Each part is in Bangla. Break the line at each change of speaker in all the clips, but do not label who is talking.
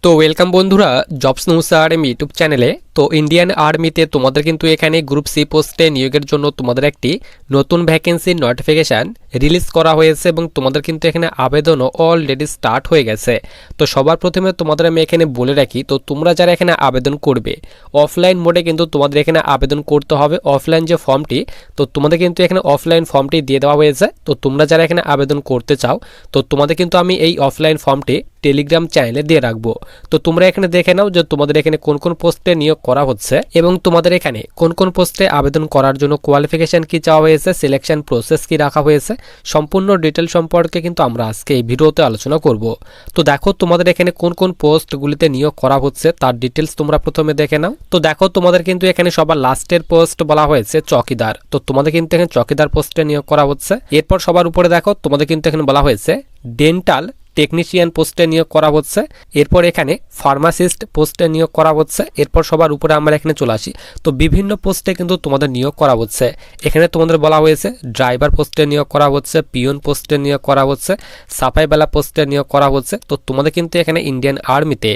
তো ওয়েলকাম বন্ধুরা জবস নিউজ আরএম ইউটিউব চ্যানেলে। তো ইন্ডিয়ান আর্মিতে তোমাদের কিন্তু এখানে গ্রুপ সি পোস্টে নিয়োগের জন্য তোমাদের একটি নতুন ভ্যাকেন্সির নোটিফিকেশান রিলিজ করা হয়েছে এবং তোমাদের কিন্তু এখানে আবেদনও অলরেডি স্টার্ট হয়ে গেছে। তো সবার প্রথমে তোমাদের আমি এখানে বলে রাখি, তো তোমরা যারা এখানে আবেদন করবে অফলাইন মোডে কিন্তু তোমাদের এখানে আবেদন করতে হবে। অফলাইন যে ফর্মটি, তো তোমাদের কিন্তু এখানে অফলাইন ফর্মটি দিয়ে দেওয়া হয়েছে। তো তোমরা যারা এখানে আবেদন করতে চাও, তো তোমাদের কিন্তু আমি এই অফলাইন ফর্মটি টেলিগ্রাম চ্যানেলে দিয়ে রাখবো। তো তোমরা এখানে দেখে নাও যে তোমাদের এখানে কোন কোন পোস্টে নিয়োগ করা হচ্ছে এবং তোমাদের এখানে কোন কোন পোস্টে আবেদন করার জন্য কোয়ালিফিকেশন কি চাওয়া হয়েছে, সিলেকশন প্রসেস কি রাখা হয়েছে, সম্পূর্ণ ডিটেল সম্পর্কে কিন্তু আমরা আজকে এই ভিডিওতে আলোচনা করব। তো দেখো তোমাদের এখানে কোন কোন পোস্টগুলিতে নিয়োগ করা হচ্ছে তার ডিটেলস তোমরা প্রথমে দেখে নাও। তো দেখো তোমাদের কিন্তু এখানে সবার লাস্টের পোস্ট বলা হয়েছে চকিদার। তো তোমাদের কিন্তু এখানে চকিদার পোস্টে নিয়োগ করা হচ্ছে। এরপর সবার উপরে দেখো তোমাদের কিন্তু এখানে বলা হয়েছে ডেন্টাল টেকনিশিয়ান পোস্টে নিয়োগ করা হচ্ছে। এরপর এখানে ফার্মাসিস্ট পোস্টে নিয়োগ করা হচ্ছে। এরপর সবার উপরে আমরা এখানে চলে আসি। তো বিভিন্ন পোস্টে কিন্তু তোমাদের নিয়োগ করা হচ্ছে। এখানে তোমাদের বলা হয়েছে ড্রাইভার পোস্টে নিয়োগ করা হচ্ছে, পিয়ন পোস্টে নিয়োগ করা হচ্ছে, সাফাইবেলা পোস্টে নিয়োগ করা হচ্ছে। তো তোমাদের কিন্তু এখানে ইন্ডিয়ান আর্মিতে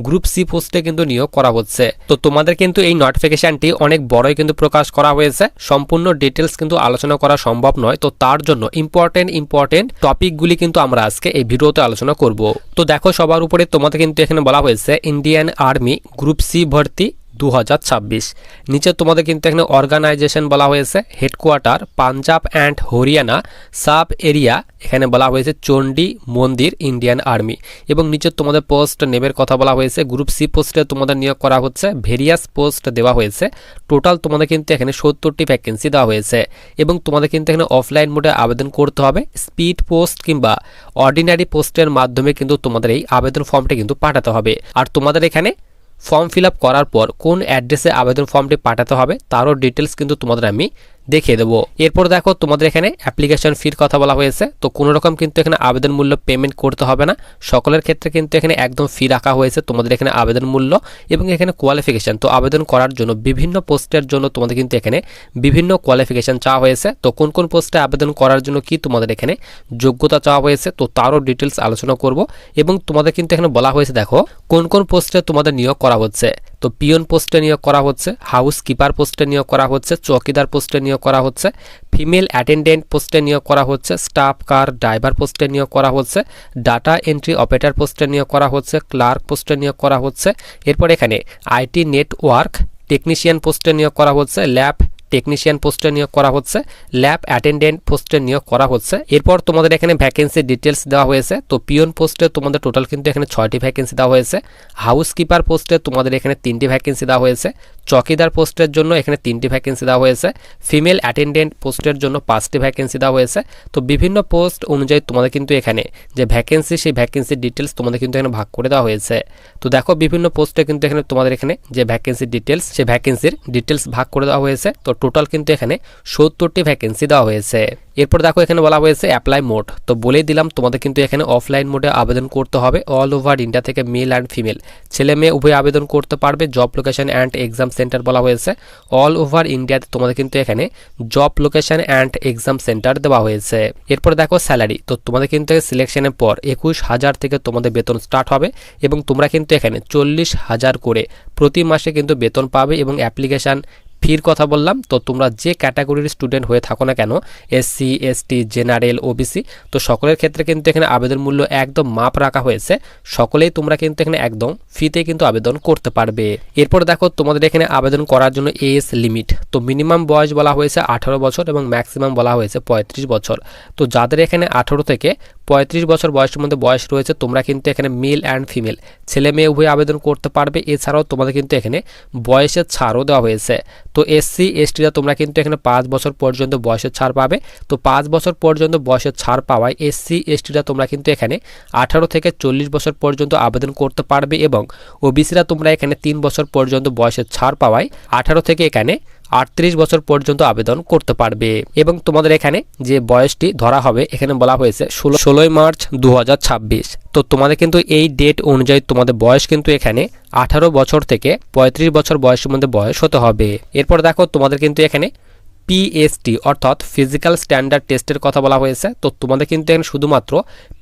গ্রুপ সি পোস্টে কিন্তু নিয়োগ করা হচ্ছে। তো তোমাদের কিন্তু এই নোটিফিকেশনটি অনেক বড়ই কিন্তু প্রকাশ করা হয়েছে। সম্পূর্ণ ডিটেলস কিন্তু আলোচনা করা সম্ভব নয়। তো তার জন্য ইম্পর্টেন্ট টপিকগুলি কিন্তু আমরা আজকে এই ভিডিওতে আলোচনা করব। তো দেখো সবার উপরে তোমাদের কিন্তু এখানে বলা হয়েছে ইন্ডিয়ান আর্মি গ্রুপ সি ভর্তি 2026। নিচে তোমাদের কিন্তু এখানে অর্গানাইজেশন বলা হয়েছে headquarter Punjab and Haryana sub area, এখানে বলা হয়েছে চণ্ডী মন্দির ইন্ডিয়ান আর্মি। এবং নিচে তোমাদের পোস্ট নেবের কথা বলা হয়েছে। গ্রুপ সি পোস্টে তোমাদের নিয়োগ করা হচ্ছে, ভেরিয়াস পোস্ট দেওয়া হয়েছে। টোটাল তোমাদের কিন্তু এখানে 70টি ভ্যাকেন্সি দেওয়া হয়েছে এবং তোমাদের কিন্তু এখানে অফলাইন মোডে আবেদন করতে হবে। স্পিড পোস্ট কিংবা অর্ডিনারি পোস্টের মাধ্যমে কিন্তু তোমাদের এই আবেদন ফর্মটি কিন্তু পাঠাতে হবে। আর তোমাদের এখানে ফর্ম ফিল আপ করার পর কোন অ্যাড্রেসে আবেদন ফর্মটি পাঠাতে হবে তারও ডিটেলস কিন্তু তোমাদের আমি দেখিয়ে দেবো। এরপর দেখো তোমাদের এখানে অ্যাপ্লিকেশন ফির কথা বলা হয়েছে। তো কোনো রকম কিন্তু এখানে আবেদন মূল্য পেমেন্ট করতে হবে না। সকলের ক্ষেত্রে কিন্তু এখানে একদম ফি রাখা হয়েছে তোমাদের এখানে আবেদন মূল্য এবং এখানে কোয়ালিফিকেশন। তো আবেদন করার জন্য বিভিন্ন পোস্টের জন্য তোমাদের কিন্তু এখানে বিভিন্ন কোয়ালিফিকেশন চাওয়া হয়েছে। তো কোন কোন পোস্টে আবেদন করার জন্য কি তোমাদের এখানে যোগ্যতা চাওয়া হয়েছে তো তারও ডিটেলস আলোচনা করব। এবং তোমাদের কিন্তু এখানে বলা হয়েছে দেখো কোন কোন পোস্টে তোমাদের নিয়োগ করা হচ্ছে। তো পিয়ন পোস্টে নিয়োগ করা হচ্ছে, হাউস কিপার পোস্টে নিয়োগ করা হচ্ছে, চৌকিদার পোস্টে নিয়োগ করা হচ্ছে, ফিমেল অ্যাটেন্ডেন্ট পোস্টে নিয়োগ করা হচ্ছে, স্টাফ কার ড্রাইভার পোস্টে নিয়োগ করা হচ্ছে, ডাটা এন্ট্রি অপারেটর পোস্টে নিয়োগ করা হচ্ছে, ক্লার্ক পোস্টে নিয়োগ করা হচ্ছে। এরপর এখানে আইটি নেটওয়ার্ক টেকনিশিয়ান পোস্টে নিয়োগ করা হচ্ছে, ল্যাব টেকনিশিয়ান পোস্টে নিয়োগ করা হচ্ছে, ল্যাব অ্যাটেন্ডেন্ট পোস্টে নিয়োগ করা হচ্ছে। এরপর তোমাদের এখানে ভ্যাকেন্সি ডিটেলস দেওয়া হয়েছে। তো পিয়ন পোস্টে তোমাদের টোটাল কিন্তু এখানে 6টি ভ্যাকেন্সি দেওয়া হয়েছে। হাউস কিপার পোস্টে তোমাদের এখানে 3টি ভ্যাকেন্সি দেওয়া হয়েছে। চকিদার পোস্টের জন্য এখানে 3টি ভ্যাকেন্সি দেওয়া হয়েছে। ফিমেল অ্যাটেন্ডেন্ট পোস্টের জন্য 5টি ভ্যাকেন্সি দেওয়া হয়েছে। তো বিভিন্ন পোস্ট অনুযায়ী তোমাদের কিন্তু এখানে যে ভ্যাকেন্সি সেই ভ্যাকেন্সির ডিটেলস তোমাদের কিন্তু এখানে ভাগ করে দেওয়া হয়েছে। তো দেখো বিভিন্ন পোস্টে কিন্তু এখানে তোমাদের এখানে যে ভ্যাকেন্সির ডিটেলস সেই ভ্যাকেন্সির ডিটেলস ভাগ করে দেওয়া হয়েছে। তো টোটাল কিন্তু এখানে 70টি ভ্যাকেন্সি দেওয়া হয়েছে। এরপর দেখো এখানে বলা হয়েছে অ্যাপ্লাই মোড। তো বলেই দিলাম তোমাদের কিন্তু এখানে অফলাইন মোডে আবেদন করতে হবে। অল ওভার ইন্ডিয়া থেকে মেল অ্যান্ড ফিমেল ছেলে মেয়ে উভয় আবেদন করতে পারবে। Job location and exam centre বলা হয়েছে অল ওভার ইন্ডিয়াতে তোমাদের কিন্তু এখানে job location and exam centre দেওয়া হয়েছে। এরপর দেখো স্যালারি। তো তোমাদের কিন্তু সিলেকশনের পর 21,000 থেকে তোমাদের বেতন স্টার্ট হবে এবং তোমরা কিন্তু এখানে 40,000 করে প্রতি মাসে কিন্তু বেতন পাবে। এবং অ্যাপ্লিকেশান ফির কথা বললাম, তো তোমরা যে ক্যাটাগরির স্টুডেন্ট হয়ে থাকো না কেন, এসসি এসটি জেনারেল ওবিসি, তো সকলের ক্ষেত্রে কিন্তু এখানে আবেদন মূল্য একদম মাপ রাখা হয়েছে। সকলেই তোমরা কিন্তু এখানে একদম ফ্রিতে কিন্তু আবেদন করতে পারবে। এরপর দেখো তোমাদের এখানে আবেদন করার জন্য এজ লিমিট। তো মিনিমাম বয়স বলা হয়েছে 18 বছর এবং ম্যাক্সিমাম বলা হয়েছে 35 বছর। তো যাদের এখানে 18 থেকে 35 বছর বয়সের মধ্যে বয়স রয়েছে তোমরা কিন্তু এখানে মেল অ্যান্ড ফিমেল ছেলে মেয়ে উভয় আবেদন করতে পারবে। এছাড়াও তোমাদের কিন্তু এখানে বয়সের ছাড়ও দেওয়া হয়েছে। তো এসসি এসটিরা তোমরা কিন্তু এখানে 5 বছর পর্যন্ত বয়সের ছাড় পাবে। তো 5 বছর পর্যন্ত বয়সের ছাড় পাওয়ায় এসসি এসটিরা তোমরা কিন্তু এখানে 18 থেকে 40 বছর পর্যন্ত আবেদন করতে পারবে। এবং ওবিসিরা তোমরা এখানে 3 বছর পর্যন্ত বয়সের ছাড় পাওয়ায় 18 থেকে এখানে 38 বছর পর্যন্ত আবেদন করতে পারবে। এবং তোমাদের এখানে যে বয়সটি ধরা হবে এখানে বলা হয়েছে 16 মার্চ 2026। তো তোমাদের কিন্তু এই ডেট অনুযায়ী তোমাদের বয়স কিন্তু এখানে 18 বছর থেকে 35 বছর বয়সের মধ্যে বয়স হতে হবে। এরপর দেখো তোমাদের কিন্তু এখানে পিএসটি অর্থাৎ ফিজিক্যাল স্ট্যান্ডার্ড টেস্টের কথা বলা হয়েছে। তো তোমাদের কিন্তু এখানে শুধুমাত্র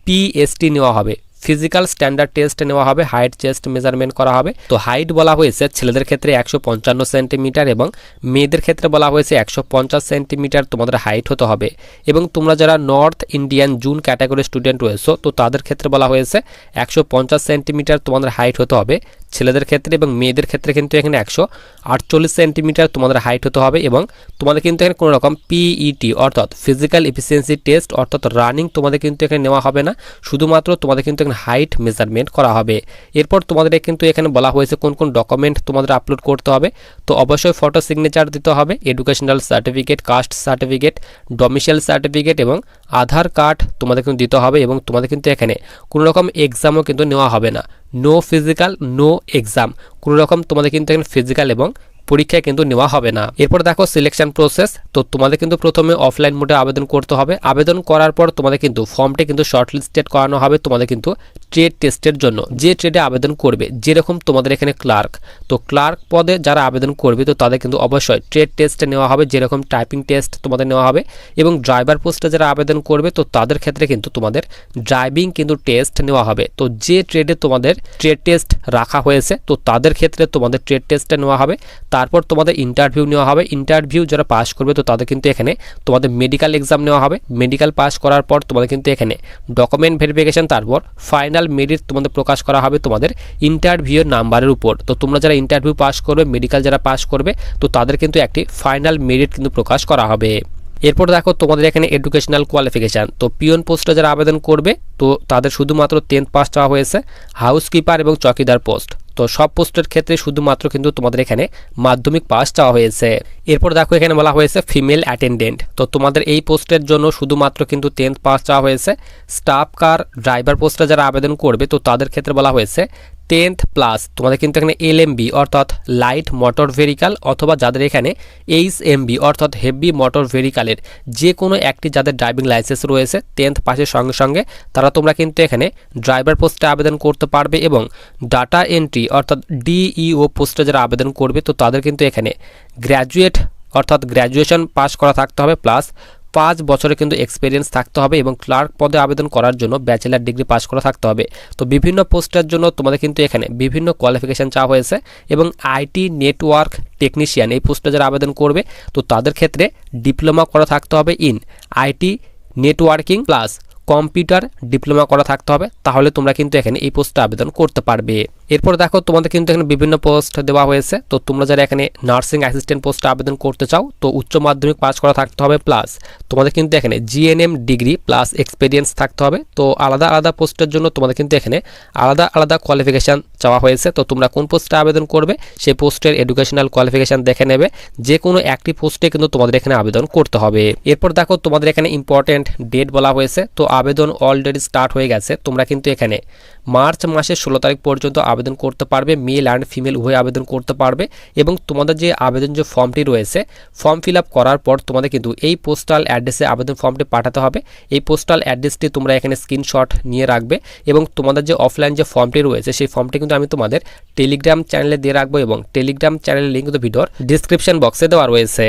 পিএসটি নেওয়া হবে, ফিজিক্যাল স্ট্যান্ডার্ড টেস্ট নেওয়া হবে, হাইট চেস্ট মেজারমেন্ট করা হবে। তো হাইট বলা হয়েছে ছেলেদের ক্ষেত্রে 155 সেন্টিমিটার এবং মেয়েদের ক্ষেত্রে বলা হয়েছে 150 সেন্টিমিটার তোমাদের হাইট হতে হবে। এবং তোমরা যারা north Indian June category student রয়েছো তো তাদের ক্ষেত্রে বলা হয়েছে 150 সেন্টিমিটার তোমাদের হাইট হতে হবে ছেলেদের ক্ষেত্রে, এবং মেয়েদের ক্ষেত্রে কিন্তু এখানে 148 সেন্টিমিটার তোমাদের হাইট হতে হবে। এবং তোমাদের কিন্তু এখানে কোনো রকম পিইটি অর্থাৎ ফিজিক্যাল এফিসিয়েন্সি টেস্ট অর্থাৎ রানিং তোমাদের কিন্তু এখানে নেওয়া হবে না, শুধুমাত্র তোমাদের কিন্তু এখানে হাইট মেজারমেন্ট করা হবে। এরপর তোমাদের কিন্তু এখানে বলা হয়েছে কোন কোন ডকুমেন্ট তোমাদের আপলোড করতে হবে। তো অবশ্যই ফটো সিগনেচার দিতে হবে, educational certificate, caste certificate, domicile certificate এবং আধার কার্ড তোমাদের কিন্তু দিতে হবে। এবং তোমাদের কিন্তু এখানে কোনো রকম এক্সামও কিন্তু নেওয়া হবে না, নো ফিজিক্যাল নো এক্সাম, কোনো রকম তোমাদের কিন্তু এখানে ফিজিক্যাল এবং পরীক্ষায় কিন্তু নেওয়া হবে না। এরপর দেখো সিলেকশন প্রসেস। তো তোমাদের কিন্তু প্রথমে অফলাইন মোডে আবেদন করতে হবে। আবেদন করার পর তোমাদের কিন্তু ফর্মটি কিন্তু শর্টলিস্টেড করানো হবে তোমাদের কিন্তু ট্রেড টেস্টের জন্য। যে ট্রেডে আবেদন করবে, যেরকম তোমাদের এখানে ক্লার্ক, তো ক্লার্ক পদে যারা আবেদন করবে তো তাদের কিন্তু অবশ্যই ট্রেড টেস্টে নেওয়া হবে, যেরকম টাইপিং টেস্ট তোমাদের নেওয়া হবে। এবং ড্রাইভার পোস্টে যারা আবেদন করবে তো তাদের ক্ষেত্রে কিন্তু তোমাদের ড্রাইভিং কিন্তু টেস্ট নেওয়া হবে। তো যে ট্রেডে তোমাদের ট্রেড টেস্ট রাখা হয়েছে তো তাদের ক্ষেত্রে তোমাদের ট্রেড টেস্টে নেওয়া হবে। তারপর তোমাদের ইন্টারভিউ নেওয়া হবে। ইন্টারভিউ যারা পাস করবে তো তাদের কিন্তু এখানে তোমাদের মেডিকেল এক্সাম নেওয়া হবে। মেডিকেল পাস করার পর তোমাদের কিন্তু এখানে ডকুমেন্ট ভেরিফিকেশন, তারপর ফাইনাল মেরিট তোমাদের প্রকাশ করা হবে তোমাদের ইন্টারভিউয়ের নাম্বারের উপর। তো তোমরা যারা ইন্টারভিউ পাস করবে, মেডিকেল যারা পাস করবে তো তাদের কিন্তু একটি ফাইনাল মেরিট কিন্তু প্রকাশ করা হবে। এরপর দেখো তোমাদের এখানে এডুকেশনাল কোয়ালিফিকেশান। তো পিওন পোস্টে যারা আবেদন করবে তো তাদের শুধুমাত্র 10th পাস চাওয়া হয়েছে। হাউসকিপার এবং চকিদার পোস্ট, তো সব পোস্টের ক্ষেত্রে শুধুমাত্র কিন্তু তোমাদের এখানে মাধ্যমিক পাস চাওয়া হয়েছে। এরপর দেখো এখানে বলা হয়েছে ফিমেল অ্যাটেন্ডেন্ট। তো তোমাদের এই পোস্টের জন্য শুধুমাত্র কিন্তু 10th পাস চাওয়া হয়েছে। স্টাফ কার ড্রাইভার পোস্টে যারা আবেদন করবে তো তাদের ক্ষেত্রে বলা হয়েছে 10th প্লাস। তোমাদের কিন্তু এখানে LMB অর্থাৎ লাইট মোটর ভেহিক্যাল, অথবা যাদের এখানে HMB অর্থাৎ হেভি মোটর ভেহিক্যালের যে কোনো একটি যাদের ড্রাইভিং লাইসেন্স রয়েছে 10th পাসের সঙ্গে সঙ্গে তারা তোমরা কিন্তু এখানে ড্রাইভার পোস্টে আবেদন করতে পারবে। এবং ডাটা এন্ট্রি অর্থাৎ DEO পোস্টে যারা আবেদন করবে তো তাদের কিন্তু এখানে গ্র্যাজুয়েট অর্থাৎ গ্র্যাজুয়েশন পাস করা থাকতে হবে, প্লাস 5 বছরের কিন্তু এক্সপিরিয়েন্স থাকতে হবে। এবং ক্লার্ক পদে আবেদন করার জন্য ব্যাচেলার ডিগ্রি পাস করা থাকতে হবে। তো বিভিন্ন পোস্টের জন্য তোমাদের কিন্তু এখানে বিভিন্ন কোয়ালিফিকেশান চাওয়া হয়েছে। এবং IT নেটওয়ার্ক টেকনিশিয়ান এই পোস্টে যারা আবেদন করবে তো তাদের ক্ষেত্রে ডিপ্লোমা করা থাকতে হবে in IT networking plus computer diploma করা থাকতে হবে, তাহলে তোমরা কিন্তু এখানে এই পোস্টে আবেদন করতে পারবে। এরপর দেখো তোমাদের কিন্তু এখানে বিভিন্ন পোস্ট দেওয়া হয়েছে। তো তোমরা যারা এখানে নার্সিং অ্যাসিস্ট্যান্ট পোস্টে আবেদন করতে চাও তো উচ্চ মাধ্যমিক পাস করা থাকতে হবে, প্লাস তোমাদের কিন্তু এখানে GNM ডিগ্রি প্লাস এক্সপিরিয়েন্স থাকতে হবে। তো আলাদা আলাদা পোস্টের জন্য তোমাদের কিন্তু এখানে আলাদা আলাদা কোয়ালিফিকেশান চাওয়া হয়েছে। তো তোমরা কোন পোস্টে আবেদন করবে সেই পোস্টের এডুকেশনাল কোয়ালিফিকেশান দেখে নেবে, যে কোনো একটি পোস্টে কিন্তু তোমাদের এখানে আবেদন করতে হবে। এরপর দেখো তোমাদের এখানে ইম্পর্টেন্ট ডেট বলা হয়েছে। তো আবেদন অলরেডি স্টার্ট হয়ে গেছে। তোমরা কিন্তু এখানে মার্চ মাসের 16 তারিখ পর্যন্ত আবেদন করতে পারবে, মেল অ্যান্ড ফিমেল উভয় আবেদন করতে পারবে। এবং তোমাদের যে আবেদন যে ফর্মটি রয়েছে ফর্ম ফিল আপ করার পর তোমাদের কিন্তু এই পোস্টাল অ্যাড্রেসে আবেদন ফর্মটি পাঠাতে হবে। এই পোস্টাল অ্যাড্রেসটি তোমরা এখানে স্ক্রিনশট নিয়ে রাখবে। এবং তোমাদের যে অফলাইন যে ফর্মটি রয়েছে সেই ফর্মটি কিন্তু আমি তোমাদের টেলিগ্রাম চ্যানেলে দিয়ে রাখবো, এবং টেলিগ্রাম চ্যানেলের লিঙ্ক কিন্তু ভিডিওর ডিসক্রিপশন বক্সে দেওয়া রয়েছে।